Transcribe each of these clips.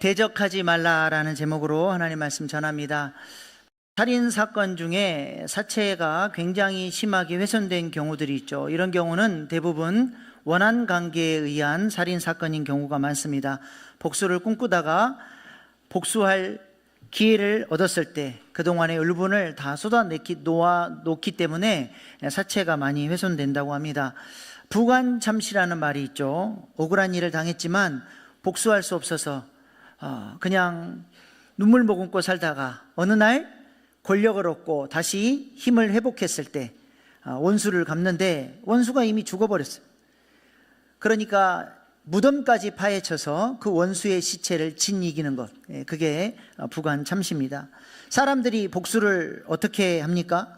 대적하지 말라라는 제목으로 하나님 말씀 전합니다. 살인 사건 중에 사체가 굉장히 심하게 훼손된 경우들이 있죠. 이런 경우는 대부분 원한 관계에 의한 살인 사건인 경우가 많습니다. 복수를 꿈꾸다가 복수할 기회를 얻었을 때 그동안의 울분을 다 쏟아놓기 때문에 사체가 많이 훼손된다고 합니다. 부관참시라는 말이 있죠. 억울한 일을 당했지만 복수할 수 없어서 그냥 눈물 머금고 살다가 어느 날 권력을 얻고 다시 힘을 회복했을 때 원수를 갚는데 원수가 이미 죽어버렸어요. 그러니까 무덤까지 파헤쳐서 그 원수의 시체를 짓이기는 것, 그게 부관참시입니다. 사람들이 복수를 어떻게 합니까?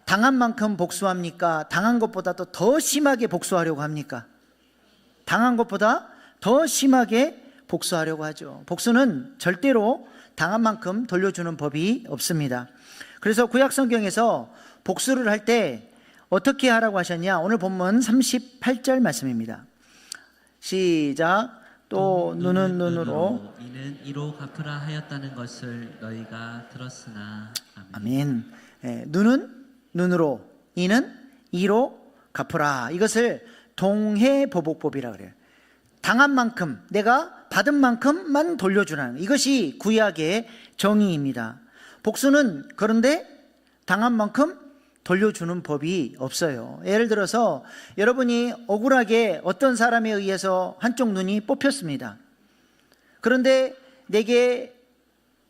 당한 만큼 복수합니까? 당한 것보다 더 심하게 복수하려고 합니까? 당한 것보다 더 심하게 복수하려고 하죠. 복수는 절대로 당한 만큼 돌려주는 법이 없습니다. 그래서 구약 성경에서 복수를 할 때 어떻게 하라고 하셨냐? 오늘 본문 38절 말씀입니다. 시작. 또 눈은 눈으로 이는 이로 갚으라 하였다는 것을 너희가 들었으나. 아멘. 눈은 눈으로, 이는 이로 갚으라. 이것을 동해보복법이라고 그래요. 당한 만큼, 내가 받은 만큼만 돌려주라는, 이것이 구약의 정의입니다. 복수는 그런데 당한 만큼 돌려주는 법이 없어요. 예를 들어서 여러분이 억울하게 어떤 사람에 의해서 한쪽 눈이 뽑혔습니다. 그런데 내게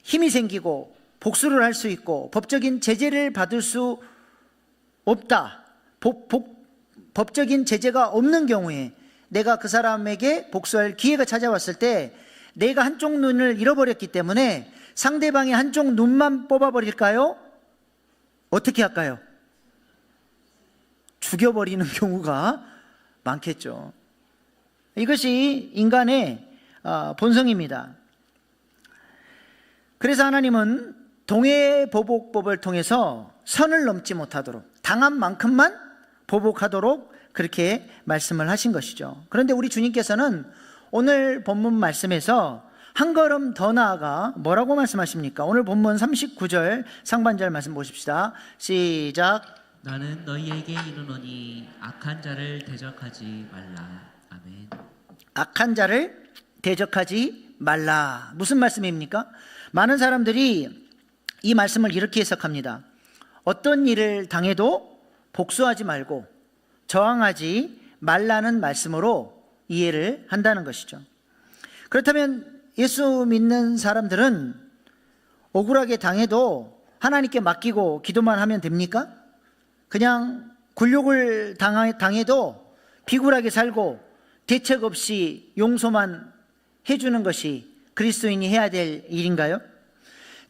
힘이 생기고 복수를 할 수 있고 법적인 제재를 받을 수 없다. 법적인 제재가 없는 경우에 내가 그 사람에게 복수할 기회가 찾아왔을 때 내가 한쪽 눈을 잃어버렸기 때문에 상대방의 한쪽 눈만 뽑아버릴까요? 어떻게 할까요? 죽여버리는 경우가 많겠죠. 이것이 인간의 본성입니다. 그래서 하나님은 동해보복법을 통해서 선을 넘지 못하도록 당한 만큼만 보복하도록 그렇게 말씀을 하신 것이죠. 그런데 우리 주님께서는 오늘 본문 말씀에서 한 걸음 더 나아가 뭐라고 말씀하십니까? 오늘 본문 39절 상반절 말씀 보십시다. 시작. 나는 너희에게 이르노니 악한 자를 대적하지 말라. 아멘. 악한 자를 대적하지 말라. 무슨 말씀입니까? 많은 사람들이 이 말씀을 이렇게 해석합니다. 어떤 일을 당해도 복수하지 말고 저항하지 말라는 말씀으로 이해를 한다는 것이죠. 그렇다면 예수 믿는 사람들은 억울하게 당해도 하나님께 맡기고 기도만 하면 됩니까? 그냥 굴욕을 당해도 비굴하게 살고 대책 없이 용서만 해주는 것이 그리스도인이 해야 될 일인가요?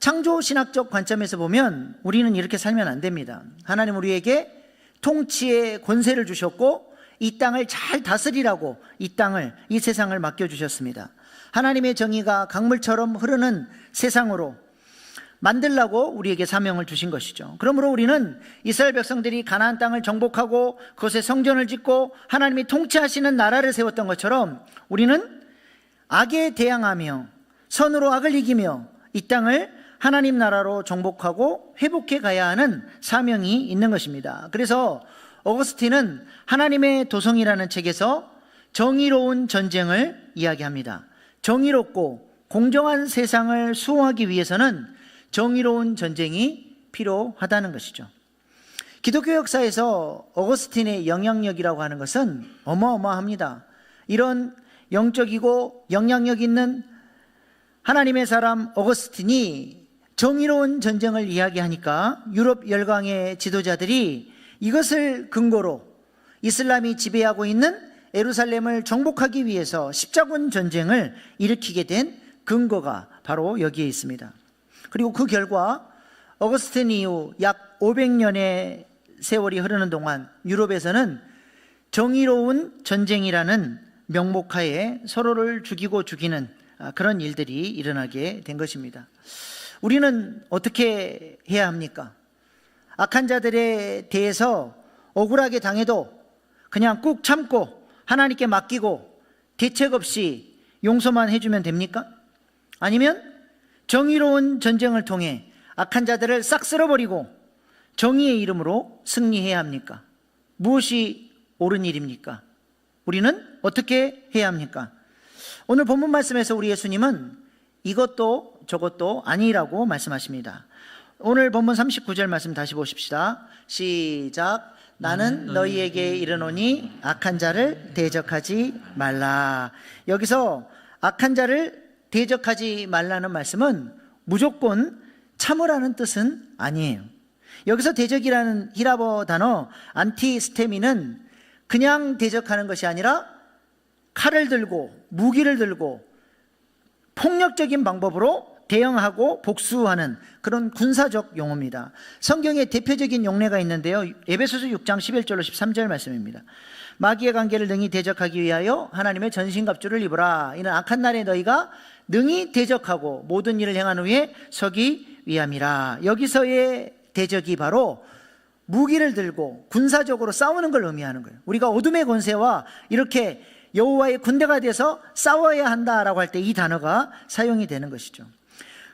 창조신학적 관점에서 보면 우리는 이렇게 살면 안 됩니다. 하나님 우리에게 통치의 권세를 주셨고 이 땅을 잘 다스리라고 이 세상을 맡겨주셨습니다. 하나님의 정의가 강물처럼 흐르는 세상으로 만들라고 우리에게 사명을 주신 것이죠. 그러므로 우리는 이스라엘 백성들이 가나안 땅을 정복하고 그곳에 성전을 짓고 하나님이 통치하시는 나라를 세웠던 것처럼 우리는 악에 대항하며 선으로 악을 이기며 이 땅을 하나님 나라로 정복하고 회복해 가야 하는 사명이 있는 것입니다. 그래서 어거스틴은 하나님의 도성이라는 책에서 정의로운 전쟁을 이야기합니다. 정의롭고 공정한 세상을 수호하기 위해서는 정의로운 전쟁이 필요하다는 것이죠. 기독교 역사에서 어거스틴의 영향력이라고 하는 것은 어마어마합니다. 이런 영적이고 영향력 있는 하나님의 사람 어거스틴이 정의로운 전쟁을 이야기하니까 유럽 열강의 지도자들이 이것을 근거로 이슬람이 지배하고 있는 예루살렘을 정복하기 위해서 십자군 전쟁을 일으키게 된 근거가 바로 여기에 있습니다. 그리고 그 결과 어거스틴 이후 약 500년의 세월이 흐르는 동안 유럽에서는 정의로운 전쟁이라는 명목하에 서로를 죽이고 죽이는 그런 일들이 일어나게 된 것입니다. 우리는 어떻게 해야 합니까? 악한 자들에 대해서 억울하게 당해도 그냥 꾹 참고 하나님께 맡기고 대책 없이 용서만 해주면 됩니까? 아니면 정의로운 전쟁을 통해 악한 자들을 싹 쓸어버리고 정의의 이름으로 승리해야 합니까? 무엇이 옳은 일입니까? 우리는 어떻게 해야 합니까? 오늘 본문 말씀에서 우리 예수님은 이것도 저것도 아니라고 말씀하십니다. 오늘 본문 39절 말씀 다시 보십시다. 시작. 나는 너희에게 이르노니 악한 자를 대적하지 말라. 여기서 악한 자를 대적하지 말라는 말씀은 무조건 참으라는 뜻은 아니에요. 여기서 대적이라는 히라보 단어 안티스테미는 그냥 대적하는 것이 아니라 칼을 들고 무기를 들고 폭력적인 방법으로 대응하고 복수하는 그런 군사적 용어입니다. 성경에 대표적인 용례가 있는데요. 에베소서 6장 11절로 13절 말씀입니다. 마귀의 관계를 능히 대적하기 위하여 하나님의 전신갑주를 입으라. 이는 악한 날에 너희가 능히 대적하고 모든 일을 행한 후에 서기 위함이라. 여기서의 대적이 바로 무기를 들고 군사적으로 싸우는 걸 의미하는 거예요. 우리가 어둠의 권세와 이렇게 여호와의 군대가 돼서 싸워야 한다라고 할 때 이 단어가 사용이 되는 것이죠.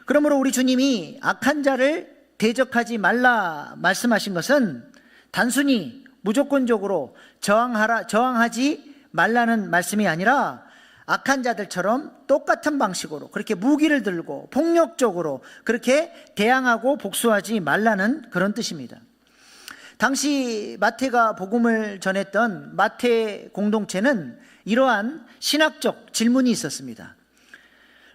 그러므로 우리 주님이 악한 자를 대적하지 말라 말씀하신 것은 단순히 무조건적으로 저항하지 말라는 말씀이 아니라 악한 자들처럼 똑같은 방식으로 그렇게 무기를 들고 폭력적으로 그렇게 대항하고 복수하지 말라는 그런 뜻입니다. 당시 마태가 복음을 전했던 마태 공동체는 이러한 신학적 질문이 있었습니다.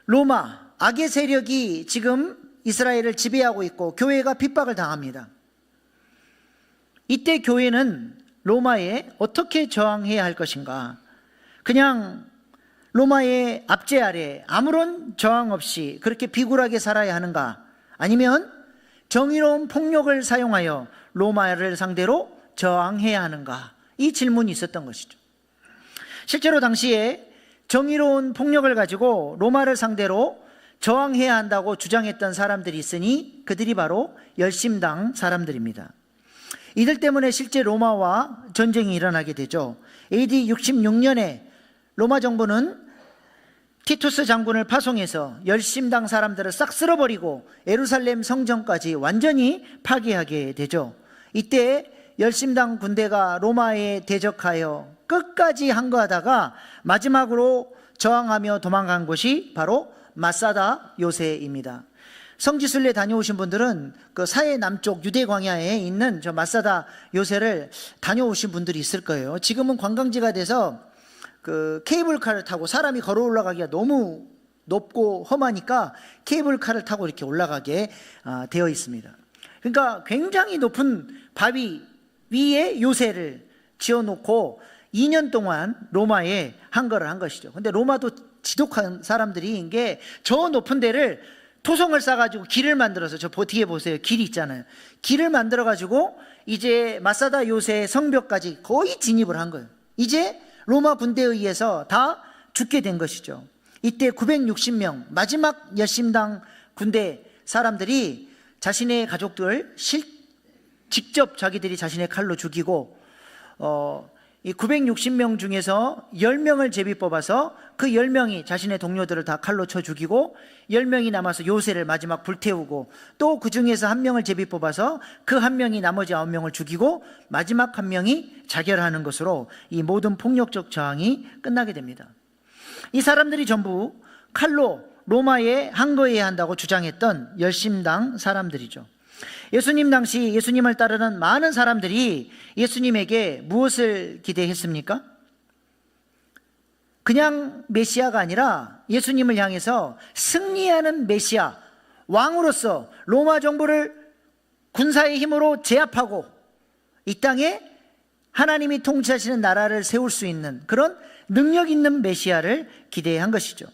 로마 악의 세력이 지금 이스라엘을 지배하고 있고 교회가 핍박을 당합니다. 이때 교회는 로마에 어떻게 저항해야 할 것인가? 그냥 로마의 압제 아래 아무런 저항 없이 그렇게 비굴하게 살아야 하는가? 아니면 정의로운 폭력을 사용하여 로마를 상대로 저항해야 하는가? 이 질문이 있었던 것이죠. 실제로 당시에 정의로운 폭력을 가지고 로마를 상대로 저항해야 한다고 주장했던 사람들이 있으니 그들이 바로 열심당 사람들입니다. 이들 때문에 실제 로마와 전쟁이 일어나게 되죠. AD 66년에 로마 정부는 티투스 장군을 파송해서 열심당 사람들을 싹 쓸어버리고 예루살렘 성전까지 완전히 파괴하게 되죠. 이때 열심당 군대가 로마에 대적하여 끝까지 항거하다가 마지막으로 저항하며 도망간 곳이 바로 마사다 요새입니다. 성지순례 다녀오신 분들은 그 사해 남쪽 유대 광야에 있는 저 마사다 요새를 다녀오신 분들이 있을 거예요. 지금은 관광지가 돼서 그 케이블카를 타고 사람이 걸어 올라가기가 너무 높고 험하니까 케이블카를 타고 이렇게 올라가게 되어 있습니다. 그러니까 굉장히 높은 바위 위에 요새를 지어놓고 2년 동안 로마에 항거를 한 것이죠. 근데 로마도 지독한 사람들이 게 저 높은 데를 토성을 싸가지고 길을 만들어서 저 뒤에 보세요. 길이 있잖아요. 길을 만들어가지고 이제 마사다 요새 성벽까지 거의 진입을 한 거예요. 이제 로마 군대에 의해서 다 죽게 된 것이죠. 이때 960명 마지막 열심당 군대 사람들이 자신의 가족들 직접 자기들이 자신의 칼로 죽이고 이 960명 중에서 10명을 제비 뽑아서 그 10명이 자신의 동료들을 다 칼로 쳐 죽이고 10명이 남아서 요새를 마지막 불태우고 또 그 중에서 1명을 제비 뽑아서 그 1명이 나머지 9명을 죽이고 마지막 1명이 자결하는 것으로 이 모든 폭력적 저항이 끝나게 됩니다. 이 사람들이 전부 칼로 로마에 항거해야 한다고 주장했던 열심당 사람들이죠. 예수님 당시 예수님을 따르는 많은 사람들이 예수님에게 무엇을 기대했습니까? 그냥 메시아가 아니라 예수님을 향해서 승리하는 메시아, 왕으로서 로마 정부를 군사의 힘으로 제압하고 이 땅에 하나님이 통치하시는 나라를 세울 수 있는 그런 능력 있는 메시아를 기대한 것이죠.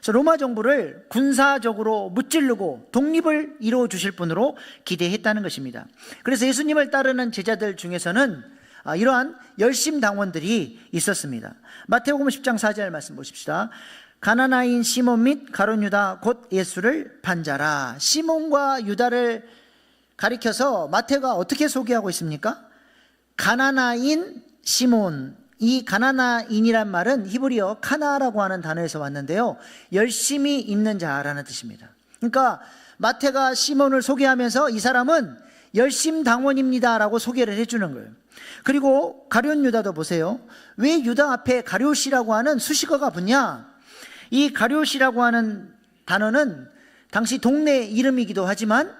그래서 로마 정부를 군사적으로 무찌르고 독립을 이루어 주실 분으로 기대했다는 것입니다. 그래서 예수님을 따르는 제자들 중에서는 이러한 열심당원들이 있었습니다. 마태복음 10장 4절 말씀 보십시다. 가나나인 시몬 및 가룟 유다 곧 예수를 판 자라. 시몬과 유다를 가리켜서 마태가 어떻게 소개하고 있습니까? 가나나인 시몬, 이 가나나인이란 말은 히브리어 카나라고 하는 단어에서 왔는데요, 열심히 있는 자라는 뜻입니다. 그러니까 마태가 시몬을 소개하면서 이 사람은 열심당원입니다 라고 소개를 해주는 거예요. 그리고 가룟 유다도 보세요. 왜 유다 앞에 가룟이라고 하는 수식어가 붙냐? 이 가룟이라고 하는 단어는 당시 동네 이름이기도 하지만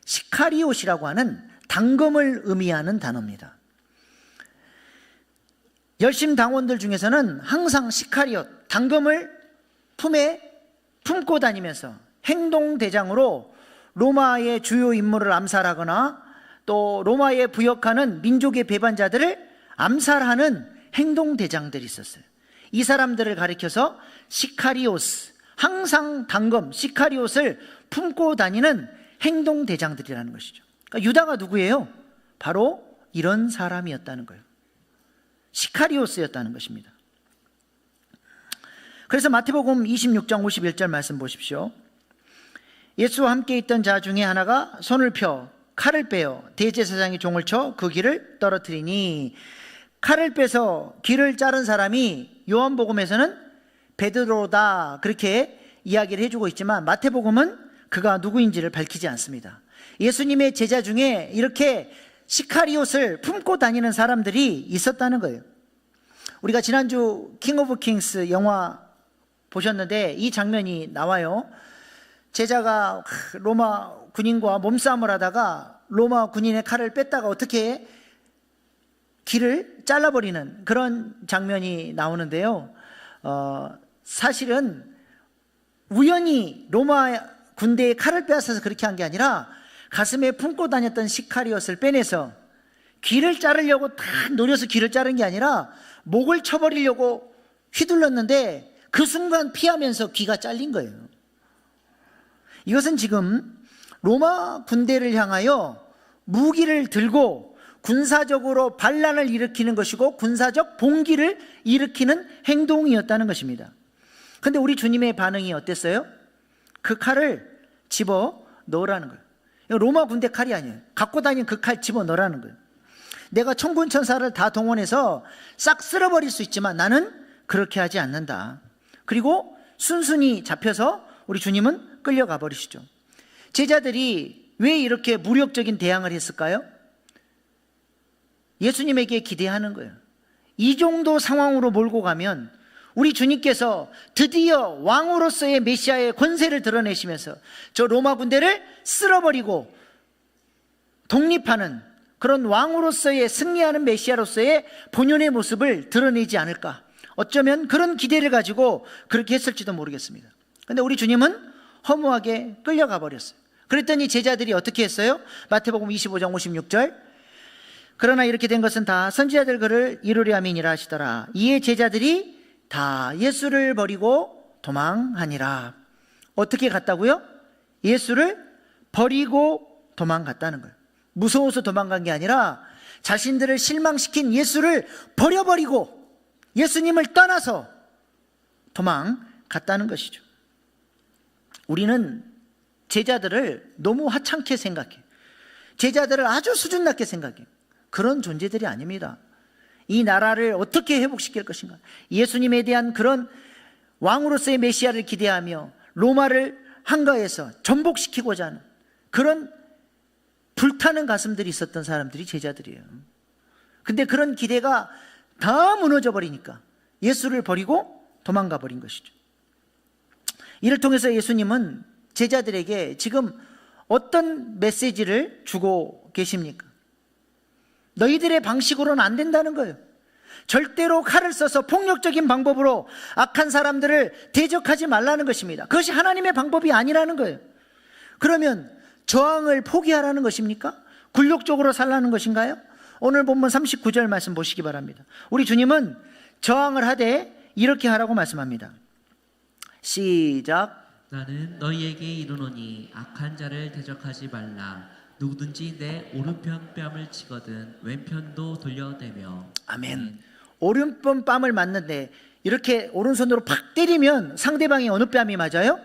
시카리옷이라고 하는 당검을 의미하는 단어입니다. 열심당원들 중에서는 항상 시카리옷, 당검을 품에 품고 다니면서 행동대장으로 로마의 주요 인물을 암살하거나 또 로마에 부역하는 민족의 배반자들을 암살하는 행동대장들이 있었어요. 이 사람들을 가리켜서 시카리오스, 항상 당검, 시카리옷을 품고 다니는 행동대장들이라는 것이죠. 그러니까 유다가 누구예요? 바로 이런 사람이었다는 거예요. 시카리오스였다는 것입니다. 그래서 마태복음 26장 51절 말씀 보십시오. 예수와 함께 있던 자 중에 하나가 손을 펴 칼을 빼어 대제사장의 종을 쳐 그 귀를 떨어뜨리니, 칼을 빼서 귀를 자른 사람이 요한복음에서는 베드로다 그렇게 이야기를 해주고 있지만 마태복음은 그가 누구인지를 밝히지 않습니다. 예수님의 제자 중에 이렇게 시카리옷을 품고 다니는 사람들이 있었다는 거예요. 우리가 지난주 킹 오브 킹스 영화 보셨는데 이 장면이 나와요. 제자가 로마 군인과 몸싸움을 하다가 로마 군인의 칼을 뺐다가 어떻게 귀를 잘라버리는 그런 장면이 나오는데요. 사실은 우연히 로마 군대의 칼을 빼앗아서 그렇게 한 게 아니라 가슴에 품고 다녔던 시카리옷을 빼내서 귀를 자르려고 다 노려서 귀를 자른 게 아니라 목을 쳐버리려고 휘둘렀는데 그 순간 피하면서 귀가 잘린 거예요. 이것은 지금 로마 군대를 향하여 무기를 들고 군사적으로 반란을 일으키는 것이고 군사적 봉기를 일으키는 행동이었다는 것입니다. 그런데 우리 주님의 반응이 어땠어요? 그 칼을 집어 넣으라는 거예요. 로마 군대 칼이 아니에요. 갖고 다니는 그 칼 집어 넣으라는 거예요. 내가 천군 천사를 다 동원해서 싹 쓸어버릴 수 있지만 나는 그렇게 하지 않는다. 그리고 순순히 잡혀서 우리 주님은 끌려가 버리시죠. 제자들이 왜 이렇게 무력적인 대항을 했을까요? 예수님에게 기대하는 거예요. 이 정도 상황으로 몰고 가면 우리 주님께서 드디어 왕으로서의 메시아의 권세를 드러내시면서 저 로마 군대를 쓸어버리고 독립하는 그런 왕으로서의 승리하는 메시아로서의 본연의 모습을 드러내지 않을까. 어쩌면 그런 기대를 가지고 그렇게 했을지도 모르겠습니다. 그런데 우리 주님은 허무하게 끌려가 버렸어요. 그랬더니 제자들이 어떻게 했어요? 마태복음 25장 56절, 그러나 이렇게 된 것은 다 선지자들 글을 이루려 함이니라 하시더라. 이에 제자들이 다 예수를 버리고 도망하니라. 어떻게 갔다고요? 예수를 버리고 도망갔다는 거예요. 무서워서 도망간 게 아니라 자신들을 실망시킨 예수를 버려버리고 예수님을 떠나서 도망갔다는 것이죠. 우리는 제자들을 너무 하찮게 생각해. 제자들을 아주 수준 낮게 생각해. 그런 존재들이 아닙니다. 이 나라를 어떻게 회복시킬 것인가, 예수님에 대한 그런 왕으로서의 메시아를 기대하며 로마를 한가해서 전복시키고자 하는 그런 불타는 가슴들이 있었던 사람들이 제자들이에요. 근데 그런 기대가 다 무너져 버리니까 예수를 버리고 도망가 버린 것이죠. 이를 통해서 예수님은 제자들에게 지금 어떤 메시지를 주고 계십니까? 너희들의 방식으로는 안 된다는 거예요. 절대로 칼을 써서 폭력적인 방법으로 악한 사람들을 대적하지 말라는 것입니다. 그것이 하나님의 방법이 아니라는 거예요. 그러면 저항을 포기하라는 것입니까? 굴욕적으로 살라는 것인가요? 오늘 본문 39절 말씀 보시기 바랍니다. 우리 주님은 저항을 하되 이렇게 하라고 말씀합니다. 시작. 나는 너희에게 이르노니 악한 자를 대적하지 말라. 누구든지 내 오른편 뺨을 치거든 왼편도 돌려대며. 아멘. 오른편 뺨을 맞는데 이렇게 오른손으로 팍 때리면 상대방이 어느 뺨이 맞아요?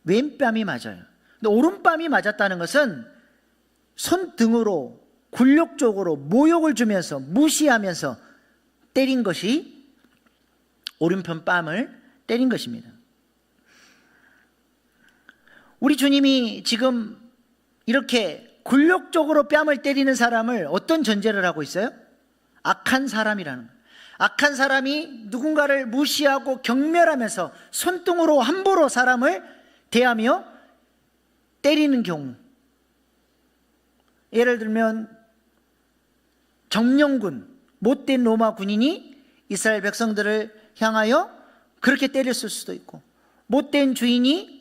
왼뺨이 맞아요. 근데 오른뺨이 맞았다는 것은 손등으로 굴욕적으로 모욕을 주면서 무시하면서 때린 것이, 오른편 뺨을 때린 것입니다. 우리 주님이 지금 이렇게 굴욕적으로 뺨을 때리는 사람을 어떤 전제를 하고 있어요? 악한 사람이라는 거예요. 악한 사람이 누군가를 무시하고 경멸하면서 손등으로 함부로 사람을 대하며 때리는 경우, 예를 들면 정령군, 못된 로마 군인이 이스라엘 백성들을 향하여 그렇게 때렸을 수도 있고, 못된 주인이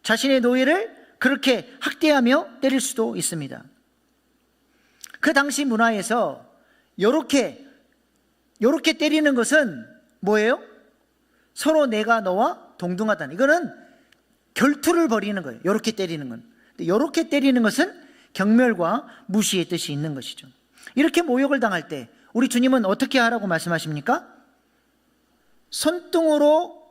자신의 노예를 그렇게 학대하며 때릴 수도 있습니다. 그 당시 문화에서 요렇게 때리는 것은 뭐예요? 서로 내가 너와 동등하다는, 이거는 결투를 벌이는 거예요. 요렇게 때리는 건. 요렇게 때리는 것은 경멸과 무시의 뜻이 있는 것이죠. 이렇게 모욕을 당할 때 우리 주님은 어떻게 하라고 말씀하십니까? 손등으로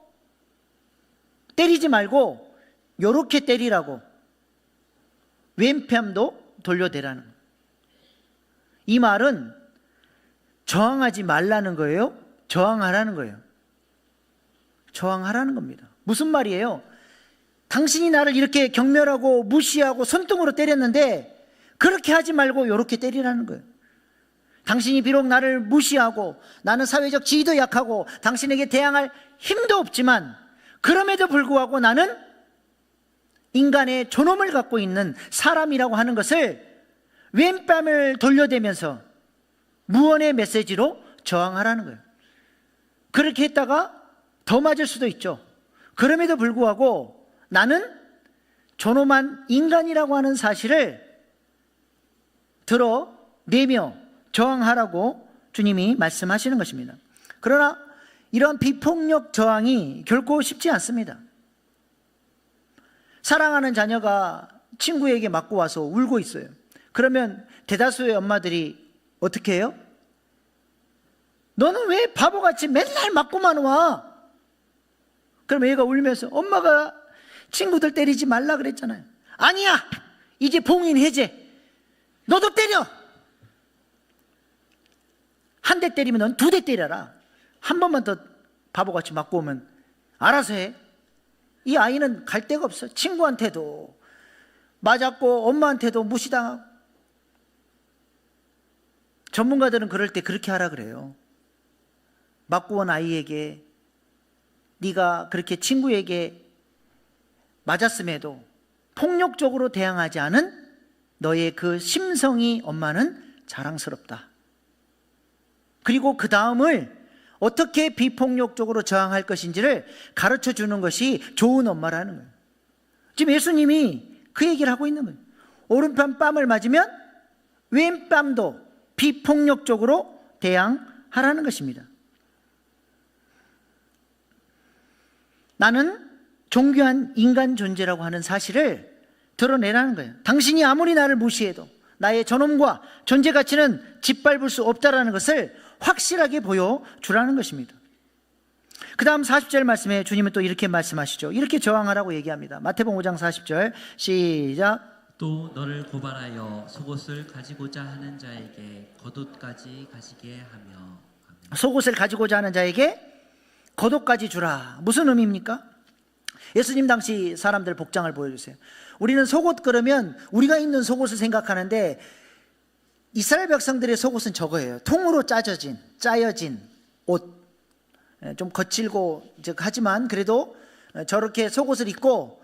때리지 말고 요렇게 때리라고, 왼편도 돌려대라는 거예요. 이 말은 저항하지 말라는 거예요? 저항하라는 거예요? 저항하라는 겁니다. 무슨 말이에요? 당신이 나를 이렇게 경멸하고 무시하고 손등으로 때렸는데 그렇게 하지 말고 요렇게 때리라는 거예요. 당신이 비록 나를 무시하고 나는 사회적 지위도 약하고 당신에게 대항할 힘도 없지만, 그럼에도 불구하고 나는 인간의 존엄을 갖고 있는 사람이라고 하는 것을 왼뺨을 돌려대면서 무언의 메시지로 저항하라는 거예요. 그렇게 했다가 더 맞을 수도 있죠. 그럼에도 불구하고 나는 존엄한 인간이라고 하는 사실을 드러내며 저항하라고 주님이 말씀하시는 것입니다. 그러나 이런 비폭력 저항이 결코 쉽지 않습니다. 사랑하는 자녀가 친구에게 맞고 와서 울고 있어요. 그러면 대다수의 엄마들이 어떻게 해요? 너는 왜 바보같이 맨날 맞고만 와? 그럼 얘가 울면서 엄마가 친구들 때리지 말라 그랬잖아요. 아니야, 이제 봉인 해제. 너도 때려. 한 대 때리면 넌 2대 때려라. 한 번만 더 바보같이 맞고 오면 알아서 해. 이 아이는 갈 데가 없어. 친구한테도 맞았고 엄마한테도 무시당하고. 전문가들은 그럴 때 그렇게 하라 그래요. 맞고 온 아이에게 네가 그렇게 친구에게 맞았음에도 폭력적으로 대항하지 않은 너의 그 심성이 엄마는 자랑스럽다. 그리고 그 다음을 어떻게 비폭력적으로 저항할 것인지를 가르쳐 주는 것이 좋은 엄마라는 거예요. 지금 예수님이 그 얘기를 하고 있는 거예요. 오른편 뺨을 맞으면 왼뺨도 비폭력적으로 대항하라는 것입니다. 나는 존귀한 인간 존재라고 하는 사실을 드러내라는 거예요. 당신이 아무리 나를 무시해도 나의 존엄과 존재 가치는 짓밟을 수 없다라는 것을 확실하게 보여주라는 것입니다. 그 다음 40절 말씀에 주님은 또 이렇게 말씀하시죠. 이렇게 저항하라고 얘기합니다. 마태복음 5장 40절 시작. 또 너를 고발하여 속옷을 가지고자 하는 자에게 겉옷까지 가지게 하며. 속옷을 가지고자 하는 자에게 겉옷까지 주라. 무슨 의미입니까? 예수님 당시 사람들 복장을 보여주세요. 우리는 속옷 그러면 우리가 입는 속옷을 생각하는데 이스라엘 백성들의 속옷은 저거예요. 통으로 짜여진 옷. 좀 거칠고 하지만 그래도 저렇게 속옷을 입고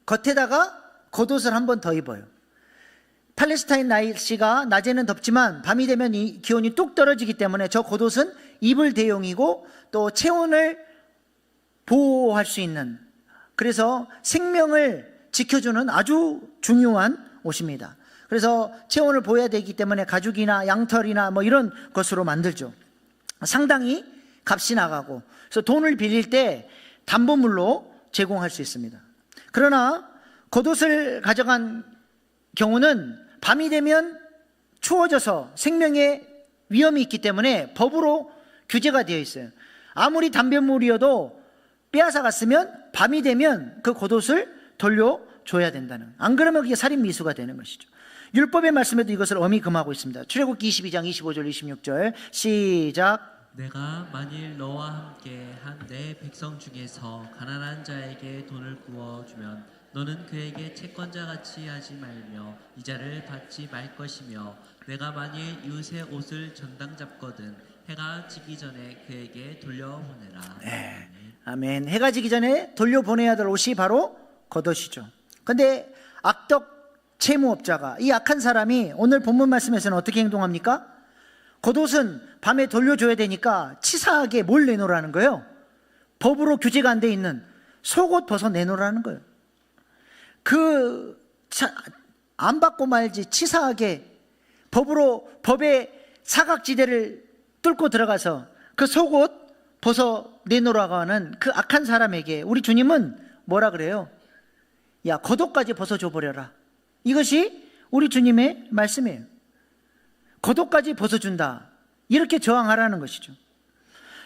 겉에다가 겉옷을 한 번 더 입어요. 팔레스타인 날씨가 낮에는 덥지만 밤이 되면 이 기온이 뚝 떨어지기 때문에 저 겉옷은 이불 대용이고 또 체온을 보호할 수 있는, 그래서 생명을 지켜주는 아주 중요한 옷입니다. 그래서 체온을 보호해야 되기 때문에 가죽이나 양털이나 뭐 이런 것으로 만들죠. 상당히 값이 나가고, 그래서 돈을 빌릴 때 담보물로 제공할 수 있습니다. 그러나 겉옷을 가져간 경우는 밤이 되면 추워져서 생명의 위험이 있기 때문에 법으로 규제가 되어 있어요. 아무리 담배물이어도 빼앗아 갔으면 밤이 되면 그 겉옷을 돌려줘야 된다는, 안 그러면 그게 살인 미수가 되는 것이죠. 율법의 말씀에도 이것을 엄히 금하고 있습니다. 출애굽기 22장 25절 26절 시작. 내가 만일 너와 함께 한 내 백성 중에서 가난한 자에게 돈을 구워 주면 너는 그에게 채권자 같이 하지 말며 이자를 받지 말 것이며 내가 만일 이웃의 옷을 전당 잡거든 해가 지기 전에 그에게 돌려보내라. 네. 아멘. 해가 지기 전에 돌려보내야 될 옷이 바로 겉옷이죠. 근데 악덕 채무업자가, 이 악한 사람이 오늘 본문 말씀에서는 어떻게 행동합니까? 겉옷은 밤에 돌려줘야 되니까 치사하게 뭘 내놓으라는 거예요? 법으로 규제가 안 돼 있는 속옷 벗어 내놓으라는 거예요. 안 받고 말지 치사하게 법의 사각지대를 뚫고 들어가서 그 속옷 벗어 내놓으라고 하는 그 악한 사람에게 우리 주님은 뭐라 그래요? 야, 겉옷까지 벗어줘 버려라. 이것이 우리 주님의 말씀이에요. 겉옷까지 벗어준다, 이렇게 저항하라는 것이죠.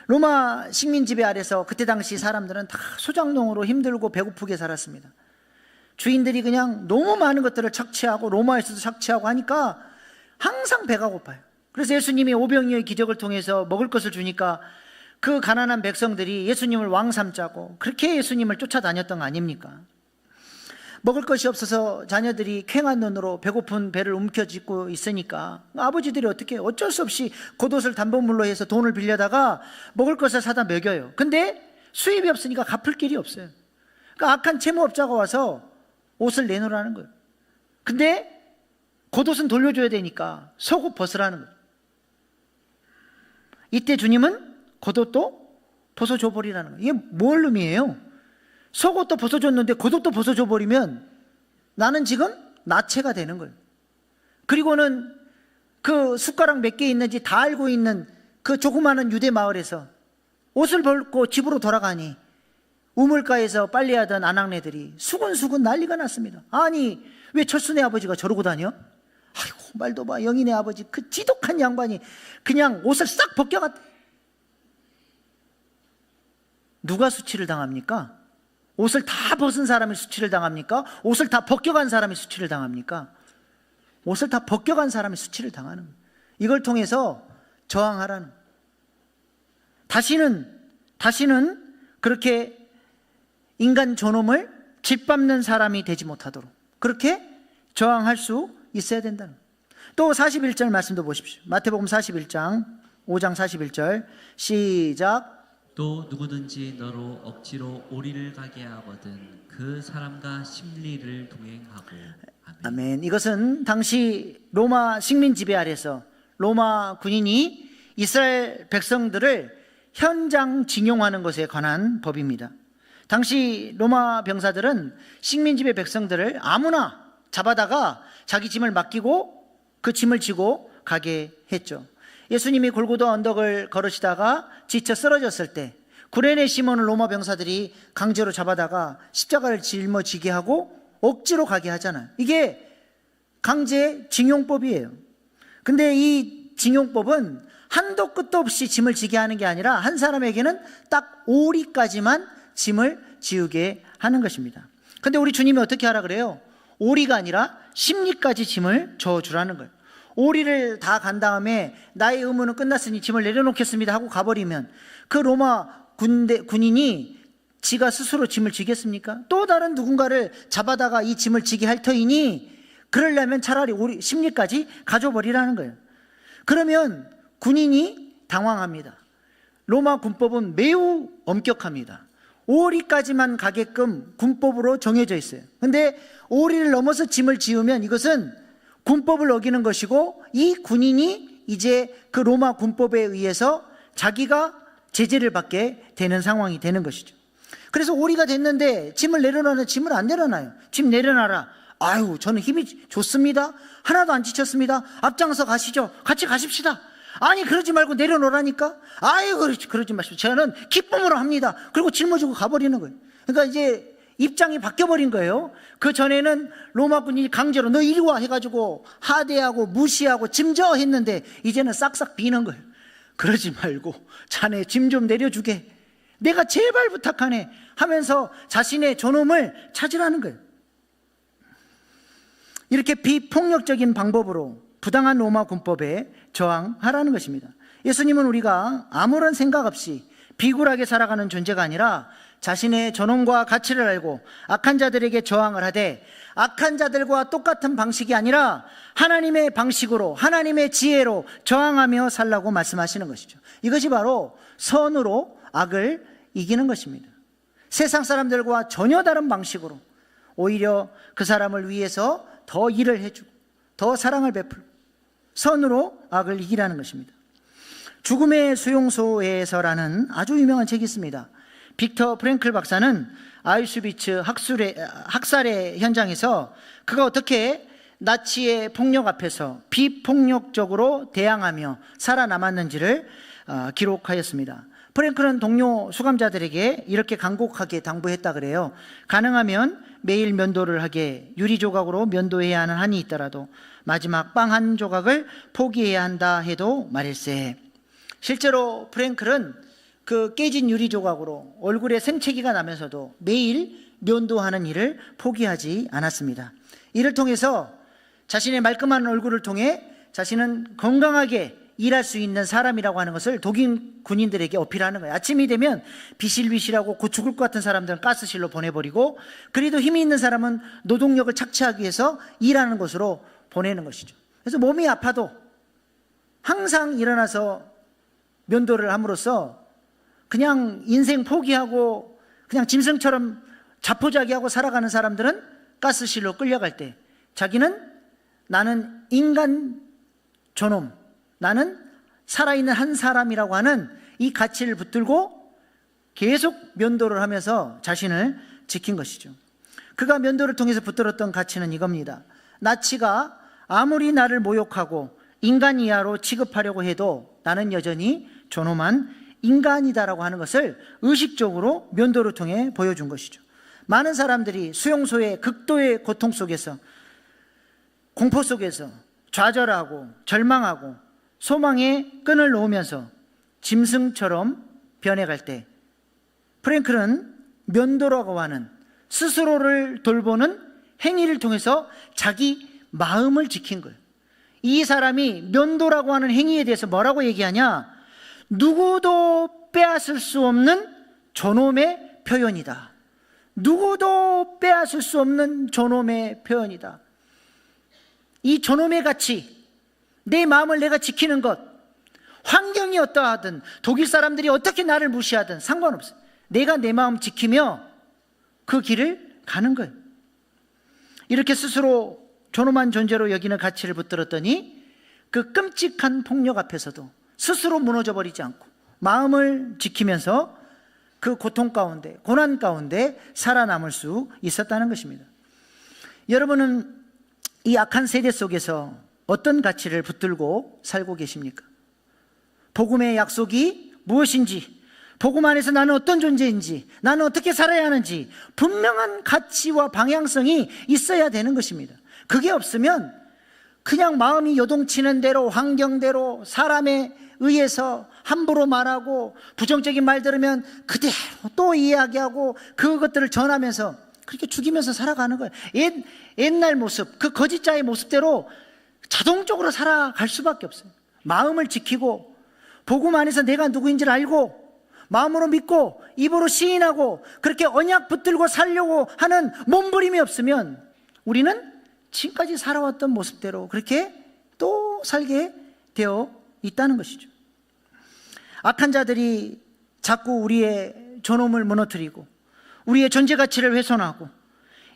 로마 식민 지배 아래서 그때 당시 사람들은 다 소작농으로 힘들고 배고프게 살았습니다. 주인들이 그냥 너무 많은 것들을 착취하고 로마에서도 착취하고 하니까 항상 배가 고파요. 그래서 예수님이 오병이어의 기적을 통해서 먹을 것을 주니까 그 가난한 백성들이 예수님을 왕 삼자고 그렇게 예수님을 쫓아다녔던 거 아닙니까? 먹을 것이 없어서 자녀들이 퀭한 눈으로 배고픈 배를 움켜쥐고 있으니까 아버지들이 어쩔 수 없이 겉옷을 담보물로 해서 돈을 빌려다가 먹을 것을 사다 먹여요. 근데 수입이 없으니까 갚을 길이 없어요. 그러니까 악한 채무업자가 와서 옷을 내놓으라는 거예요. 근데 겉옷은 돌려줘야 되니까 속옷 벗으라는 거예요. 이때 주님은 겉옷도 벗어줘 버리라는 거예요. 이게 뭘 의미해요? 속옷도 벗어줬는데 겉옷도 벗어줘 버리면 나는 지금 나체가 되는 거예요. 그리고는 그 숟가락 몇 개 있는지 다 알고 있는 그 조그마한 유대 마을에서 옷을 벗고 집으로 돌아가니 우물가에서 빨래하던 아낙네들이 수근수근 난리가 났습니다. 아니, 왜 철수네 아버지가 저러고 다녀? 아이고, 말도 봐. 영인의 아버지 그 지독한 양반이 그냥 옷을 싹 벗겨갔다. 누가 수치를 당합니까? 옷을 다 벗은 사람이 수치를 당합니까? 옷을 다 벗겨간 사람이 수치를 당합니까? 옷을 다 벗겨간 사람이 수치를 당하는 거예요. 이걸 통해서 저항하라는 거예요. 다시는 그렇게 인간 존엄을 짓밟는 사람이 되지 못하도록 그렇게 저항할 수 있어야 된다는 거예요. 또 41절 말씀도 보십시오. 마태복음 41장 5장 41절 시작. 또 누구든지 너로 억지로 오리를 가게 하거든 그 사람과 심리를 동행하고. 아멘. 이것은 당시 로마 식민 지배 아래서 로마 군인이 이스라엘 백성들을 현장 징용하는 것에 관한 법입니다. 당시 로마 병사들은 식민 지배 백성들을 아무나 잡아다가 자기 짐을 맡기고 그 짐을 지고 가게 했죠. 예수님이 골고다 언덕을 걸으시다가 지쳐 쓰러졌을 때 구레네 시몬을 로마 병사들이 강제로 잡아다가 십자가를 짊어지게 하고 억지로 가게 하잖아요. 이게 강제 징용법이에요. 근데 이 징용법은 한도 끝도 없이 짐을 지게 하는 게 아니라 한 사람에게는 딱 오리까지만 짐을 지우게 하는 것입니다. 근데 우리 주님이 어떻게 하라 그래요? 오리가 아니라 심리까지 짐을 져주라는 거예요. 오리를 다 간 다음에 나의 의무는 끝났으니 짐을 내려놓겠습니다 하고 가버리면 그 로마 군인이 지가 스스로 짐을 지겠습니까? 또 다른 누군가를 잡아다가 이 짐을 지게 할 터이니 그러려면 차라리 오리 심리까지 가져버리라는 거예요. 그러면 군인이 당황합니다. 로마 군법은 매우 엄격합니다. 오리까지만 가게끔 군법으로 정해져 있어요. 근데 오리를 넘어서 짐을 지우면 이것은 군법을 어기는 것이고 이 군인이 이제 그 로마 군법에 의해서 자기가 제재를 받게 되는 상황이 되는 것이죠. 그래서 오리가 됐는데 짐을 내려놔라. 짐을 안 내려놔요. 짐 내려놔라. 아유, 저는 힘이 좋습니다. 하나도 안 지쳤습니다. 앞장서 가시죠. 같이 가십시다. 아니, 그러지 말고 내려놓으라니까. 아유, 그러지 마십시오. 저는 기쁨으로 합니다. 그리고 짊어지고 가버리는 거예요. 그러니까 이제 입장이 바뀌어버린 거예요. 그 전에는 로마 군인이 강제로 너 이리 와 해가지고 하대하고 무시하고 짐져 했는데 이제는 싹싹 비는 거예요. 그러지 말고 자네 짐 좀 내려주게. 내가 제발 부탁하네 하면서 자신의 존엄을 찾으라는 거예요. 이렇게 비폭력적인 방법으로 부당한 로마 군법에 저항하라는 것입니다. 예수님은 우리가 아무런 생각 없이 비굴하게 살아가는 존재가 아니라 자신의 존엄과 가치를 알고 악한 자들에게 저항을 하되, 악한 자들과 똑같은 방식이 아니라 하나님의 방식으로, 하나님의 지혜로 저항하며 살라고 말씀하시는 것이죠. 이것이 바로 선으로 악을 이기는 것입니다. 세상 사람들과 전혀 다른 방식으로 오히려 그 사람을 위해서 더 일을 해주고 더 사랑을 베풀고 선으로 악을 이기라는 것입니다. 죽음의 수용소에서라는 아주 유명한 책이 있습니다. 빅터 프랭클 박사는 아우슈비츠 학살의 현장에서 그가 어떻게 나치의 폭력 앞에서 비폭력적으로 대항하며 살아남았는지를 기록하였습니다. 프랭클은 동료 수감자들에게 이렇게 간곡하게 당부했다 그래요. 가능하면 매일 면도를 하게, 유리 조각으로 면도해야 하는 한이 있더라도 마지막 빵 한 조각을 포기해야 한다 해도 말일세. 실제로 프랭클은 그 깨진 유리 조각으로 얼굴에 생채기가 나면서도 매일 면도하는 일을 포기하지 않았습니다. 이를 통해서 자신의 말끔한 얼굴을 통해 자신은 건강하게 일할 수 있는 사람이라고 하는 것을 독일 군인들에게 어필하는 거예요. 아침이 되면 비실비실하고 곧 죽을 것 같은 사람들은 가스실로 보내버리고, 그래도 힘이 있는 사람은 노동력을 착취하기 위해서 일하는 곳으로 보내는 것이죠. 그래서 몸이 아파도 항상 일어나서 면도를 함으로써 그냥 인생 포기하고 그냥 짐승처럼 자포자기하고 살아가는 사람들은 가스실로 끌려갈 때 자기는 나는 인간 존엄, 나는 살아있는 한 사람이라고 하는 이 가치를 붙들고 계속 면도를 하면서 자신을 지킨 것이죠. 그가 면도를 통해서 붙들었던 가치는 이겁니다. 나치가 아무리 나를 모욕하고 인간 이하로 취급하려고 해도 나는 여전히 존엄한 인간이다라고 하는 것을 의식적으로 면도를 통해 보여준 것이죠. 많은 사람들이 수용소의 극도의 고통 속에서, 공포 속에서 좌절하고 절망하고 소망의 끈을 놓으면서 짐승처럼 변해갈 때, 프랭클은 면도라고 하는 스스로를 돌보는 행위를 통해서 자기 마음을 지킨 거예요. 이 사람이 면도라고 하는 행위에 대해서 뭐라고 얘기하냐? 누구도 빼앗을 수 없는 존엄의 표현이다. 누구도 빼앗을 수 없는 존엄의 표현이다. 이 존엄의 가치, 내 마음을 내가 지키는 것, 환경이 어떠하든 독일 사람들이 어떻게 나를 무시하든 상관없어요. 내가 내 마음 지키며 그 길을 가는 거예요. 이렇게 스스로 존엄한 존재로 여기는 가치를 붙들었더니 그 끔찍한 폭력 앞에서도 스스로 무너져 버리지 않고 마음을 지키면서 그 고통 가운데, 고난 가운데 살아남을 수 있었다는 것입니다. 여러분은 이 악한 세대 속에서 어떤 가치를 붙들고 살고 계십니까? 복음의 약속이 무엇인지, 복음 안에서 나는 어떤 존재인지, 나는 어떻게 살아야 하는지 분명한 가치와 방향성이 있어야 되는 것입니다. 그게 없으면 그냥 마음이 요동치는 대로, 환경대로, 사람에 의해서 함부로 말하고 부정적인 말 들으면 그대로 또 이야기하고 그것들을 전하면서 그렇게 죽이면서 살아가는 거예요. 옛날 모습, 그 거짓자의 모습대로 자동적으로 살아갈 수밖에 없어요. 마음을 지키고 복음 안에서 내가 누구인지를 알고 마음으로 믿고 입으로 시인하고 그렇게 언약 붙들고 살려고 하는 몸부림이 없으면 우리는 지금까지 살아왔던 모습대로 그렇게 또 살게 되어 있다는 것이죠. 악한 자들이 자꾸 우리의 존엄을 무너뜨리고 우리의 존재 가치를 훼손하고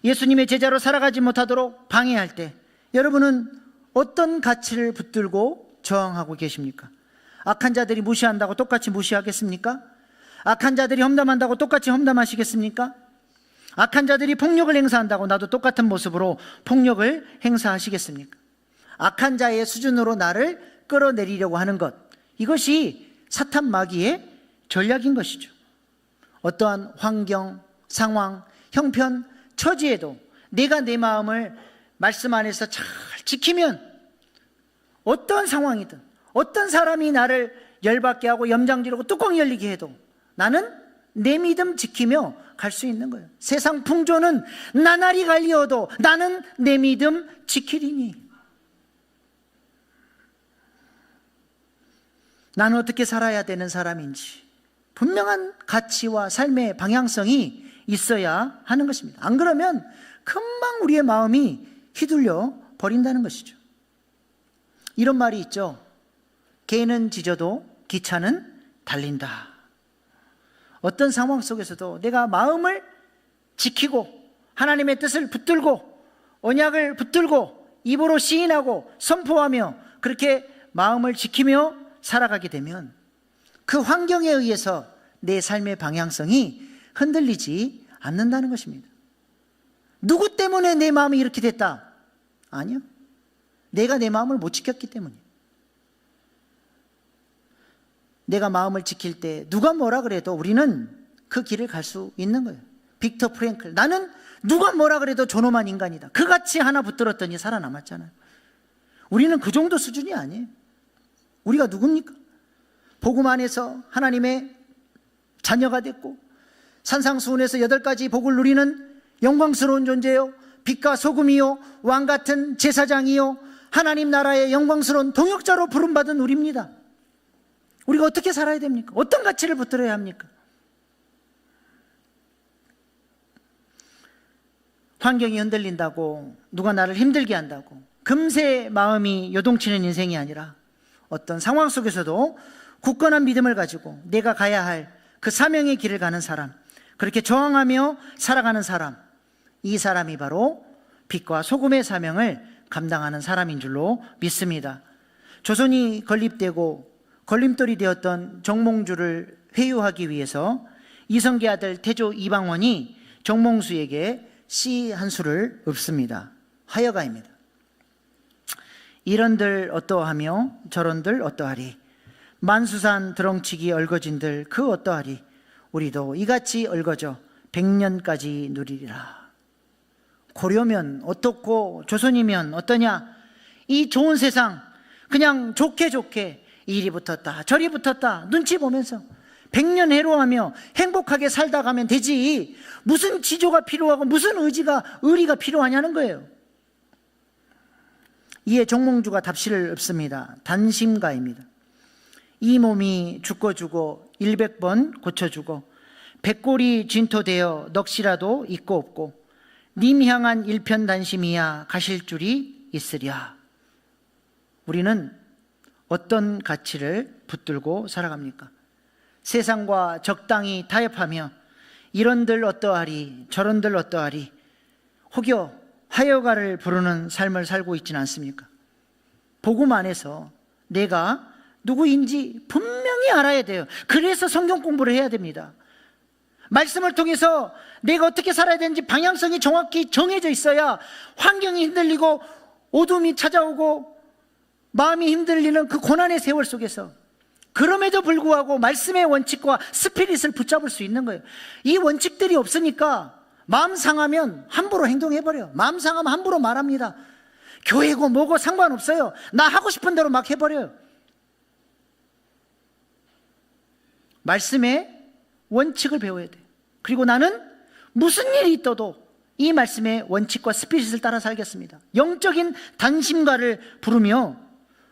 예수님의 제자로 살아가지 못하도록 방해할 때 여러분은 어떤 가치를 붙들고 저항하고 계십니까? 악한 자들이 무시한다고 똑같이 무시하겠습니까? 악한 자들이 험담한다고 똑같이 험담하시겠습니까? 악한 자들이 폭력을 행사한다고 나도 똑같은 모습으로 폭력을 행사하시겠습니까? 악한 자의 수준으로 나를 끌어내리려고 하는 것, 이것이 사탄 마귀의 전략인 것이죠. 어떠한 환경, 상황, 형편, 처지에도 내가 내 마음을 말씀 안에서 잘 지키면 어떤 상황이든 어떤 사람이 나를 열받게 하고 염장지르고 뚜껑 열리게 해도 나는 내 믿음 지키며 갈 수 있는 거예요. 세상 풍조는 나날이 갈리어도 나는 내 믿음 지키리니. 나는 어떻게 살아야 되는 사람인지 분명한 가치와 삶의 방향성이 있어야 하는 것입니다. 안 그러면 금방 우리의 마음이 휘둘려 버린다는 것이죠. 이런 말이 있죠. 개는 짖어도 기차는 달린다. 어떤 상황 속에서도 내가 마음을 지키고 하나님의 뜻을 붙들고 언약을 붙들고 입으로 시인하고 선포하며 그렇게 마음을 지키며 살아가게 되면 그 환경에 의해서 내 삶의 방향성이 흔들리지 않는다는 것입니다. 누구 때문에 내 마음이 이렇게 됐다? 아니요. 내가 내 마음을 못 지켰기 때문이에요. 내가 마음을 지킬 때 누가 뭐라 그래도 우리는 그 길을 갈 수 있는 거예요. 빅터 프랭클, 나는 누가 뭐라 그래도 존엄한 인간이다. 그같이 하나 붙들었더니 살아남았잖아요. 우리는 그 정도 수준이 아니에요. 우리가 누굽니까? 복음 안에서 하나님의 자녀가 됐고 산상수훈에서 8가지 복을 누리는 영광스러운 존재요, 빛과 소금이요, 왕같은 제사장이요, 하나님 나라의 영광스러운 동역자로 부름받은 우리입니다. 우리가 어떻게 살아야 됩니까? 어떤 가치를 붙들어야 합니까? 환경이 흔들린다고, 누가 나를 힘들게 한다고 금세 마음이 요동치는 인생이 아니라 어떤 상황 속에서도 굳건한 믿음을 가지고 내가 가야 할 그 사명의 길을 가는 사람, 그렇게 저항하며 살아가는 사람, 이 사람이 바로 빛과 소금의 사명을 감당하는 사람인 줄로 믿습니다. 조선이 건립되고 걸림돌이 되었던 정몽주를 회유하기 위해서 이성계 아들 태조 이방원이 정몽수에게 시 한 수를 읊습니다. 하여가입니다. 이런들 어떠하며 저런들 어떠하리, 만수산 드렁치기 얽어진들 그 어떠하리, 우리도 이같이 얽어져 100년까지 누리리라. 고려면 어떻고 조선이면 어떠냐, 이 좋은 세상 그냥 좋게 좋게 이리 붙었다 저리 붙었다 눈치 보면서 100년 해로하며 행복하게 살다 가면 되지, 무슨 지조가 필요하고 무슨 의리가 필요하냐는 거예요. 이에 정몽주가 답시를 읊습니다. 단심가입니다. 이 몸이 죽고 100번 고쳐주고 100골이 진토되어 넋이라도 있고 없고 님 향한 일편단심이야 가실 줄이 있으랴. 우리는 어떤 가치를 붙들고 살아갑니까? 세상과 적당히 타협하며 이런들 어떠하리 저런들 어떠하리 혹여 하여가를 부르는 삶을 살고 있지는 않습니까? 복음 안에서 내가 누구인지 분명히 알아야 돼요. 그래서 성경 공부를 해야 됩니다. 말씀을 통해서 내가 어떻게 살아야 되는지 방향성이 정확히 정해져 있어야 환경이 흔들리고 어둠이 찾아오고 마음이 흔들리는 그 고난의 세월 속에서 그럼에도 불구하고 말씀의 원칙과 스피릿을 붙잡을 수 있는 거예요. 이 원칙들이 없으니까 마음 상하면 함부로 행동해버려요. 마음 상하면 함부로 말합니다. 교회고 뭐고 상관없어요. 나 하고 싶은 대로 막 해버려요. 말씀의 원칙을 배워야 돼요. 그리고 나는 무슨 일이 있어도 이 말씀의 원칙과 스피릿을 따라 살겠습니다. 영적인 단심가를 부르며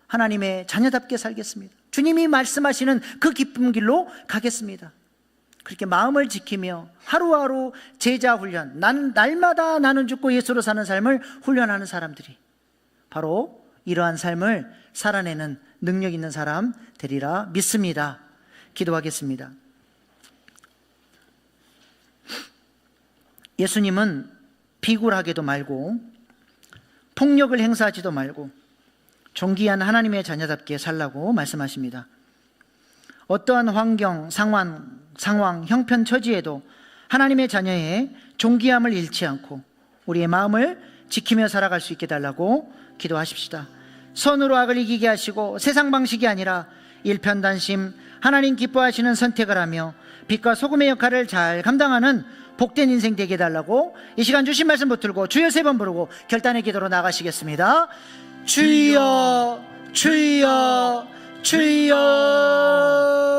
하나님의 자녀답게 살겠습니다. 주님이 말씀하시는 그 기쁜 길로 가겠습니다. 그렇게 마음을 지키며 하루하루 제자 훈련, 날마다 나는 죽고 예수로 사는 삶을 훈련하는 사람들이 바로 이러한 삶을 살아내는 능력 있는 사람 되리라 믿습니다. 기도하겠습니다. 예수님은 비굴하게도 말고 폭력을 행사하지도 말고 존귀한 하나님의 자녀답게 살라고 말씀하십니다. 어떠한 환경, 상황, 형편, 처지에도 하나님의 자녀의 존귀함을 잃지 않고 우리의 마음을 지키며 살아갈 수 있게 달라고 기도하십시다. 선으로 악을 이기게 하시고 세상 방식이 아니라 일편단심, 하나님 기뻐하시는 선택을 하며 빛과 소금의 역할을 잘 감당하는 복된 인생 되게 해달라고 이 시간 주신 말씀 붙들고 주여 3번 부르고 결단의 기도로 나가시겠습니다. 주여 주여 주여.